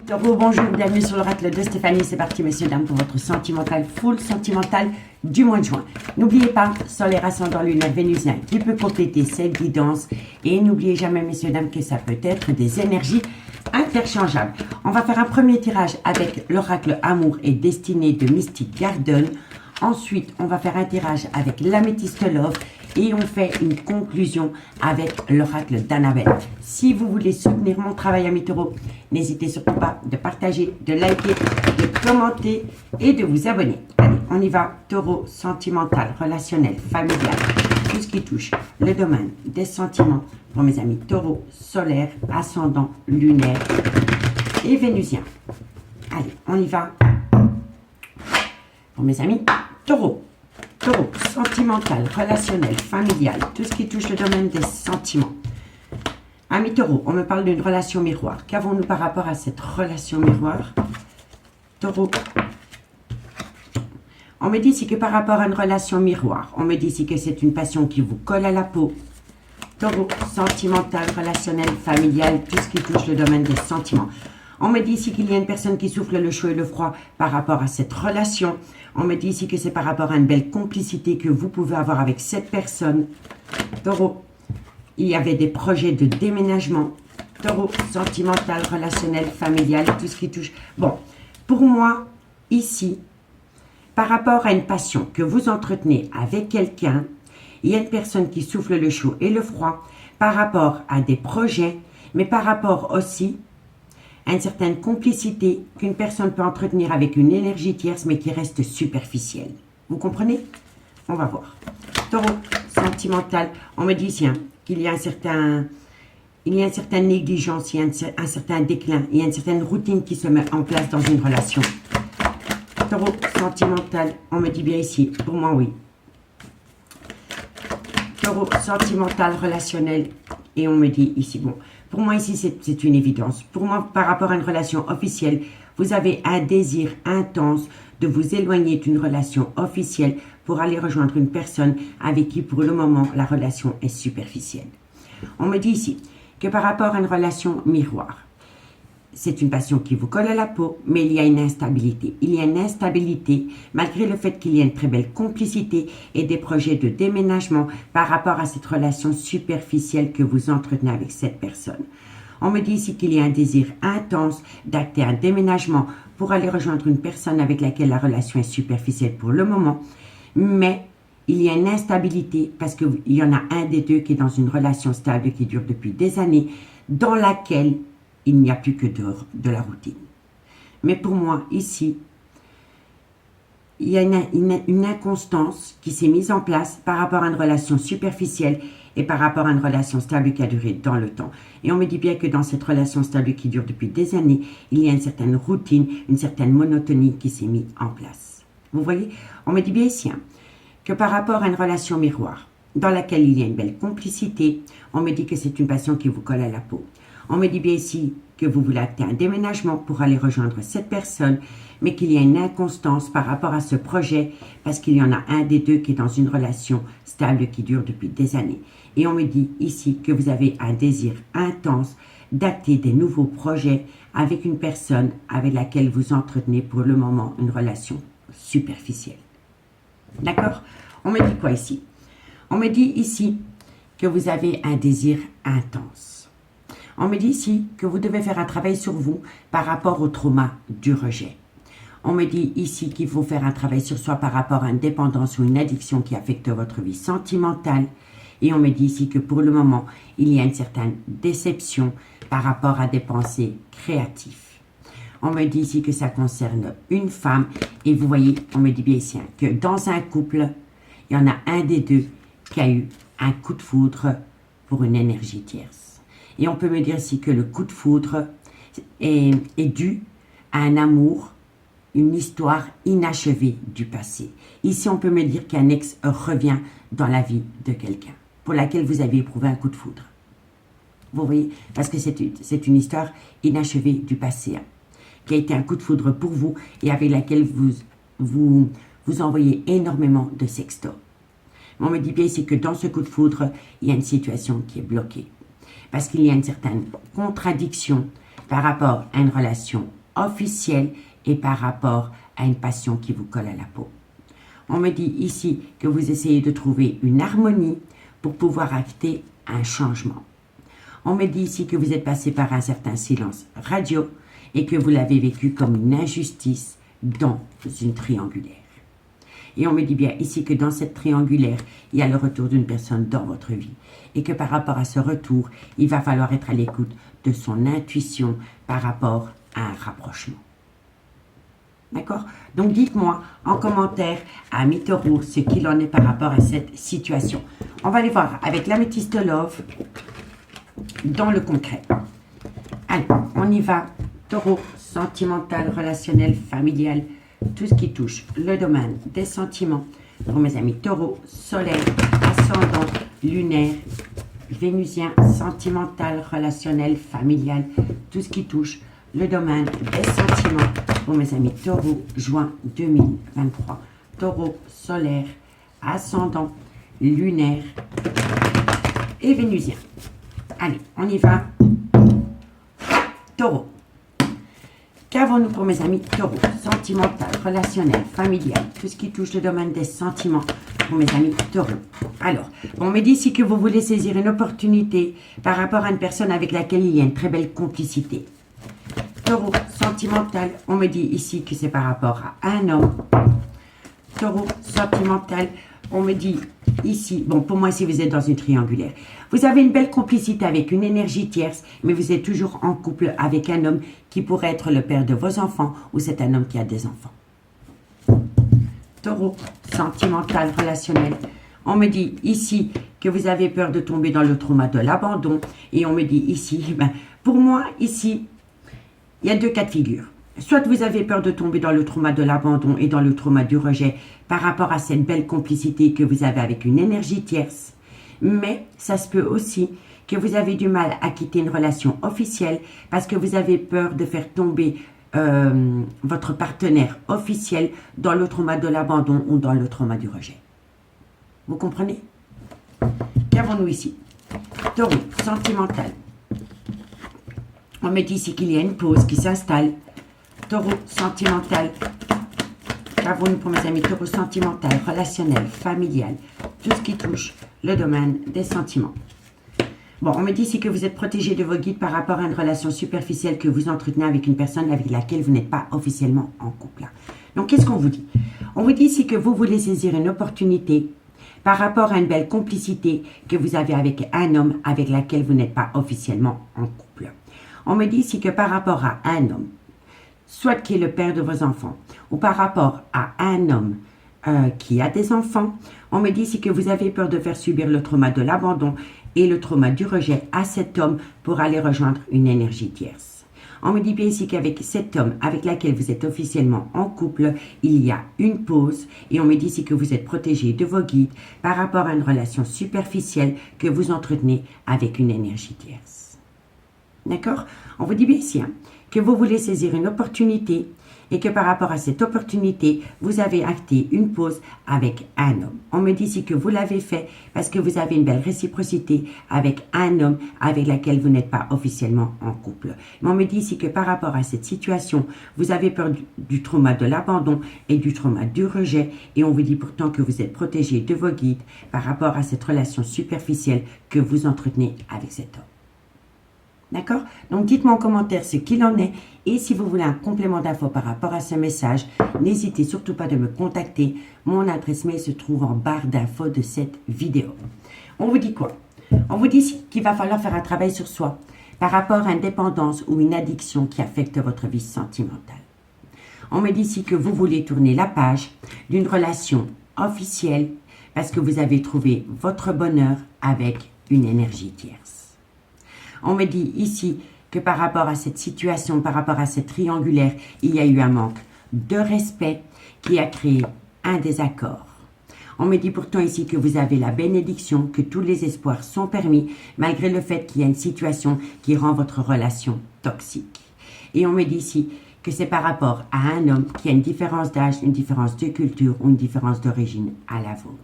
Taureau, bonjour, bienvenue sur l'oracle de Stéphanie. C'est parti, messieurs, dames, pour votre sentimental, full sentimental du mois de juin. N'oubliez pas, solaire ascendant lunaire vénusien qui peut compléter cette guidance. Et n'oubliez jamais, messieurs, dames, que ça peut être des énergies interchangeables. On va faire un premier tirage avec l'oracle amour et destinée de Mystic Garden. Ensuite, on va faire un tirage avec l'améthyste love. Et on fait une conclusion avec l'oracle d'Annabelle. Si vous voulez soutenir mon travail, amis taureaux, n'hésitez surtout pas de partager, de liker, de commenter et de vous abonner. Allez, on y va. Taureau, sentimental, relationnel, familial, tout ce qui touche le domaine des sentiments pour mes amis taureau, solaire, ascendant, lunaire et vénusien. Allez, on y va. Pour mes amis taureau. Taureau, sentimental, relationnel, familial, tout ce qui touche le domaine des sentiments. Amis taureau, on me parle d'une relation miroir. Qu'avons-nous par rapport à cette relation miroir? Taureau. On me dit ici que par rapport à une relation miroir, on me dit ici que c'est une passion qui vous colle à la peau. Taureau, sentimental, relationnel, familial, tout ce qui touche le domaine des sentiments. On me dit ici qu'il y a une personne qui souffle le chaud et le froid par rapport à cette relation. On me dit ici que c'est par rapport à une belle complicité que vous pouvez avoir avec cette personne. Taureau, il y avait des projets de déménagement. Taureau, sentimental, relationnel, familial, tout ce qui touche. Bon, pour moi, ici, par rapport à une passion que vous entretenez avec quelqu'un, il y a une personne qui souffle le chaud et le froid par rapport à des projets, mais par rapport aussi à une certaine complicité qu'une personne peut entretenir avec une énergie tierce, mais qui reste superficielle. Vous comprenez? On va voir. Taureau, sentimental. On me dit ici qu'il y a une certaine négligence, il y a un certain déclin, il y a une certaine routine qui se met en place dans une relation. Taureau, sentimental. On me dit bien ici, pour moi, oui. Taureau, sentimental, relationnel. Et on me dit ici, bon, pour moi ici c'est une évidence. Pour moi, par rapport à une relation officielle, vous avez un désir intense de vous éloigner d'une relation officielle pour aller rejoindre une personne avec qui pour le moment la relation est superficielle. On me dit ici que par rapport à une relation miroir, c'est une passion qui vous colle à la peau, mais il y a une instabilité. Il y a une instabilité, malgré le fait qu'il y ait une très belle complicité et des projets de déménagement par rapport à cette relation superficielle que vous entretenez avec cette personne. On me dit ici qu'il y a un désir intense d'acter un déménagement pour aller rejoindre une personne avec laquelle la relation est superficielle pour le moment, mais il y a une instabilité parce qu'il y en a un des deux qui est dans une relation stable qui dure depuis des années, dans laquelle il n'y a plus que de la routine. Mais pour moi, ici, il y a une inconstance qui s'est mise en place par rapport à une relation superficielle et par rapport à une relation stable qui a duré dans le temps. Et on me dit bien que dans cette relation stable qui dure depuis des années, il y a une certaine routine, une certaine monotonie qui s'est mise en place. Vous voyez? On me dit bien ici que par rapport à une relation miroir, dans laquelle il y a une belle complicité, on me dit que c'est une passion qui vous colle à la peau. On me dit bien ici que vous voulez acter un déménagement pour aller rejoindre cette personne, mais qu'il y a une inconstance par rapport à ce projet parce qu'il y en a un des deux qui est dans une relation stable qui dure depuis des années. Et on me dit ici que vous avez un désir intense d'acter des nouveaux projets avec une personne avec laquelle vous entretenez pour le moment une relation superficielle. D'accord? On me dit quoi ici? On me dit ici que vous avez un désir intense. On me dit ici que vous devez faire un travail sur vous par rapport au trauma du rejet. On me dit ici qu'il faut faire un travail sur soi par rapport à une dépendance ou une addiction qui affecte votre vie sentimentale. Et on me dit ici que pour le moment, il y a une certaine déception par rapport à des pensées créatives. On me dit ici que ça concerne une femme. Et vous voyez, on me dit bien ici que dans un couple, il y en a un des deux qui a eu un coup de foudre pour une énergie tierce. Et on peut me dire ici que le coup de foudre est dû à un amour, une histoire inachevée du passé. Ici, on peut me dire qu'un ex revient dans la vie de quelqu'un pour laquelle vous avez éprouvé un coup de foudre. Vous voyez? Parce que c'est une histoire inachevée du passé, qui a été un coup de foudre pour vous et avec laquelle vous envoyez énormément de sextos. On me dit bien ici que dans ce coup de foudre, il y a une situation qui est bloquée. Parce qu'il y a une certaine contradiction par rapport à une relation officielle et par rapport à une passion qui vous colle à la peau. On me dit ici que vous essayez de trouver une harmonie pour pouvoir acter un changement. On me dit ici que vous êtes passé par un certain silence radio et que vous l'avez vécu comme une injustice dans une triangulaire. Et on me dit bien ici que dans cette triangulaire, il y a le retour d'une personne dans votre vie. Et que par rapport à ce retour, il va falloir être à l'écoute de son intuition par rapport à un rapprochement. D'accord? Donc dites-moi en commentaire à Taureau ce qu'il en est par rapport à cette situation. On va aller voir avec l'améthyste love dans le concret. Allez, on y va. Taureau, sentimental, relationnel, familial, tout ce qui touche le domaine des sentiments. Pour mes amis Taureau, solaire, ascendant, lunaire, vénusien, sentimental, relationnel, familial, tout ce qui touche le domaine des sentiments. Pour mes amis Taureau, juin 2023. Taureau, solaire, ascendant, lunaire et vénusien. Allez, on y va. Taureau. Qu'avons-nous pour mes amis Taureau? Sentimental, relationnel, familial, tout ce qui touche le domaine des sentiments pour mes amis Taureau. Alors, on me dit ici que vous voulez saisir une opportunité par rapport à une personne avec laquelle il y a une très belle complicité. Taureau, sentimental, on me dit ici que c'est par rapport à un homme. Taureau, sentimental, on me dit ici, bon pour moi si vous êtes dans une triangulaire, vous avez une belle complicité avec une énergie tierce, mais vous êtes toujours en couple avec un homme qui pourrait être le père de vos enfants ou c'est un homme qui a des enfants. Taureau, sentimental, relationnel, on me dit ici que vous avez peur de tomber dans le trauma de l'abandon et on me dit ici, pour moi ici, il y a deux cas de figure. Soit vous avez peur de tomber dans le trauma de l'abandon et dans le trauma du rejet par rapport à cette belle complicité que vous avez avec une énergie tierce. Mais ça se peut aussi que vous avez du mal à quitter une relation officielle parce que vous avez peur de faire tomber votre partenaire officiel dans le trauma de l'abandon ou dans le trauma du rejet. Vous comprenez? Qu'avons-nous ici? Taureau, sentimental. On me dit ici qu'il y a une pause qui s'installe. Taureau, sentimental. Qu'avons-nous pour mes amis? Taureau, sentimental, relationnel, familial, tout ce qui touche le domaine des sentiments. Bon, on me dit ici que vous êtes protégé de vos guides par rapport à une relation superficielle que vous entretenez avec une personne avec laquelle vous n'êtes pas officiellement en couple. Donc, qu'est-ce qu'on vous dit? On vous dit ici que vous voulez saisir une opportunité par rapport à une belle complicité que vous avez avec un homme avec lequel vous n'êtes pas officiellement en couple. On me dit ici que par rapport à un homme, soit qui est le père de vos enfants, ou par rapport à un homme qui a des enfants, on me dit ici que vous avez peur de faire subir le trauma de l'abandon et le trauma du rejet à cet homme pour aller rejoindre une énergie tierce. On me dit bien ici qu'avec cet homme avec lequel vous êtes officiellement en couple, il y a une pause et on me dit ici que vous êtes protégé de vos guides par rapport à une relation superficielle que vous entretenez avec une énergie tierce. D'accord? On vous dit bien ici que vous voulez saisir une opportunité et que par rapport à cette opportunité, vous avez acté une pause avec un homme. On me dit ici que vous l'avez fait parce que vous avez une belle réciprocité avec un homme avec lequel vous n'êtes pas officiellement en couple. Mais on me dit ici que par rapport à cette situation, vous avez peur du trauma de l'abandon et du trauma du rejet et on vous dit pourtant que vous êtes protégé de vos guides par rapport à cette relation superficielle que vous entretenez avec cet homme. D'accord? Donc, dites-moi en commentaire ce qu'il en est. Et si vous voulez un complément d'infos par rapport à ce message, n'hésitez surtout pas de me contacter. Mon adresse mail se trouve en barre d'infos de cette vidéo. On vous dit quoi? On vous dit qu'il va falloir faire un travail sur soi par rapport à une dépendance ou une addiction qui affecte votre vie sentimentale. On me dit ici que vous voulez tourner la page d'une relation officielle parce que vous avez trouvé votre bonheur avec une énergie tierce. On me dit ici que par rapport à cette situation, par rapport à cette triangulaire, il y a eu un manque de respect qui a créé un désaccord. On me dit pourtant ici que vous avez la bénédiction, que tous les espoirs sont permis, malgré le fait qu'il y a une situation qui rend votre relation toxique. Et on me dit ici que c'est par rapport à un homme qui a une différence d'âge, une différence de culture ou une différence d'origine à la vôtre.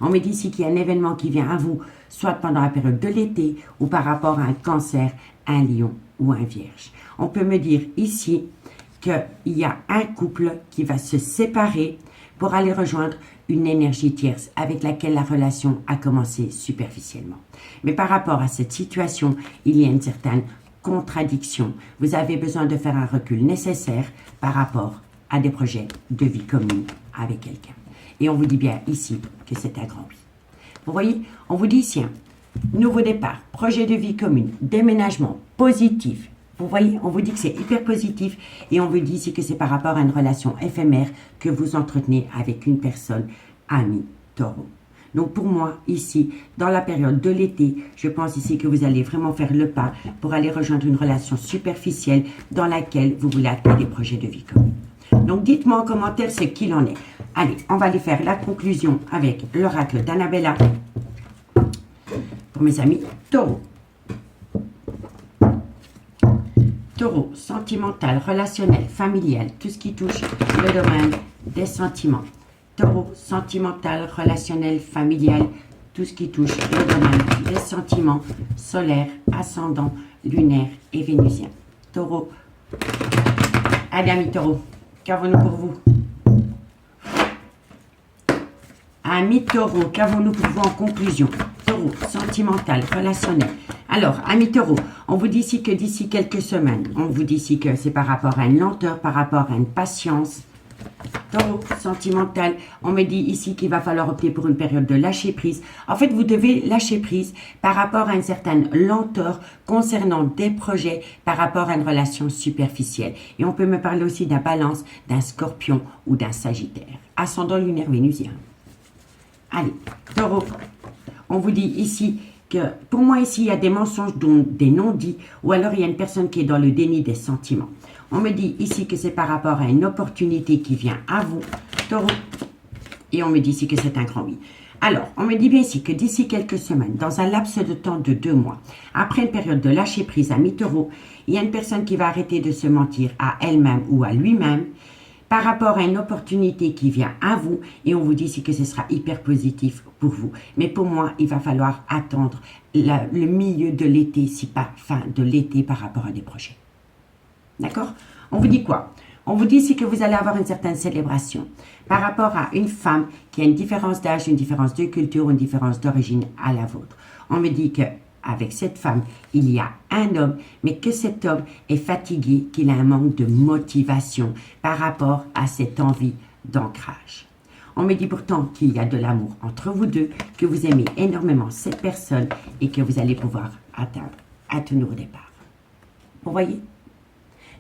On me dit ici qu'il y a un événement qui vient à vous, soit pendant la période de l'été ou par rapport à un cancer, un lion ou un vierge. On peut me dire ici qu'il y a un couple qui va se séparer pour aller rejoindre une énergie tierce avec laquelle la relation a commencé superficiellement. Mais par rapport à cette situation, il y a une certaine contradiction. Vous avez besoin de faire un recul nécessaire par rapport à des projets de vie commune avec quelqu'un. Et on vous dit bien ici que c'est un grand oui. Vous voyez, on vous dit ici, nouveau départ, projet de vie commune, déménagement, positif. Vous voyez, on vous dit que c'est hyper positif et on vous dit ici que c'est par rapport à une relation éphémère que vous entretenez avec une personne amie taureau. Donc pour moi, ici, dans la période de l'été, je pense ici que vous allez vraiment faire le pas pour aller rejoindre une relation superficielle dans laquelle vous voulez atteindre des projets de vie commune. Donc dites-moi en commentaire ce qu'il en est. Allez, on va aller faire la conclusion avec l'oracle d'Annabella pour mes amis taureaux. Taureau, sentimental, relationnel, familial, tout ce qui touche le domaine des sentiments. Taureau, sentimental, relationnel, familial, tout ce qui touche le domaine des sentiments, solaire, ascendant, lunaire et vénusien. Taureau, allez amis taureau, qu'avons-nous pour vous? Amis taureau, qu'avons-nous pour vous en conclusion? Taureau, sentimental, relationnel. Alors, amis taureau, on vous dit ici que d'ici quelques semaines, on vous dit ici que c'est par rapport à une lenteur, par rapport à une patience. Taureau, sentimental, on me dit ici qu'il va falloir opter pour une période de lâcher prise. En fait, vous devez lâcher prise par rapport à une certaine lenteur concernant des projets, par rapport à une relation superficielle. Et on peut me parler aussi d'un balance, d'un scorpion ou d'un sagittaire. Ascendant lunaire vénusien. Allez, taureau, on vous dit ici que pour moi ici, il y a des mensonges, des non-dits, ou alors il y a une personne qui est dans le déni des sentiments. On me dit ici que c'est par rapport à une opportunité qui vient à vous, taureau, et on me dit ici que c'est un grand oui. Alors, on me dit bien ici que d'ici quelques semaines, dans un laps de temps de 2 mois, après une période de lâcher prise à mi-taureau, il y a une personne qui va arrêter de se mentir à elle-même ou à lui-même, par rapport à une opportunité qui vient à vous, et on vous dit ici que ce sera hyper positif pour vous. Mais pour moi, il va falloir attendre le milieu de l'été, si pas fin de l'été par rapport à des projets. D'accord? On vous dit quoi? On vous dit ici que vous allez avoir une certaine célébration par rapport à une femme qui a une différence d'âge, une différence de culture, une différence d'origine à la vôtre. On me dit que avec cette femme, il y a un homme, mais que cet homme est fatigué, qu'il a un manque de motivation par rapport à cette envie d'ancrage. On me dit pourtant qu'il y a de l'amour entre vous deux, que vous aimez énormément cette personne et que vous allez pouvoir atteindre un tout nouveau départ. Vous voyez?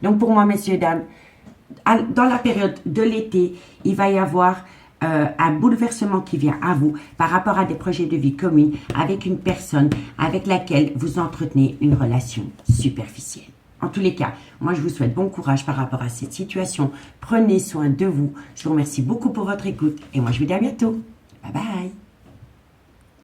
Donc pour moi, messieurs, dames, dans la période de l'été, il va y avoir un bouleversement qui vient à vous par rapport à des projets de vie communs avec une personne avec laquelle vous entretenez une relation superficielle. En tous les cas, moi je vous souhaite bon courage par rapport à cette situation. Prenez soin de vous. Je vous remercie beaucoup pour votre écoute et moi je vous dis à bientôt. Bye bye.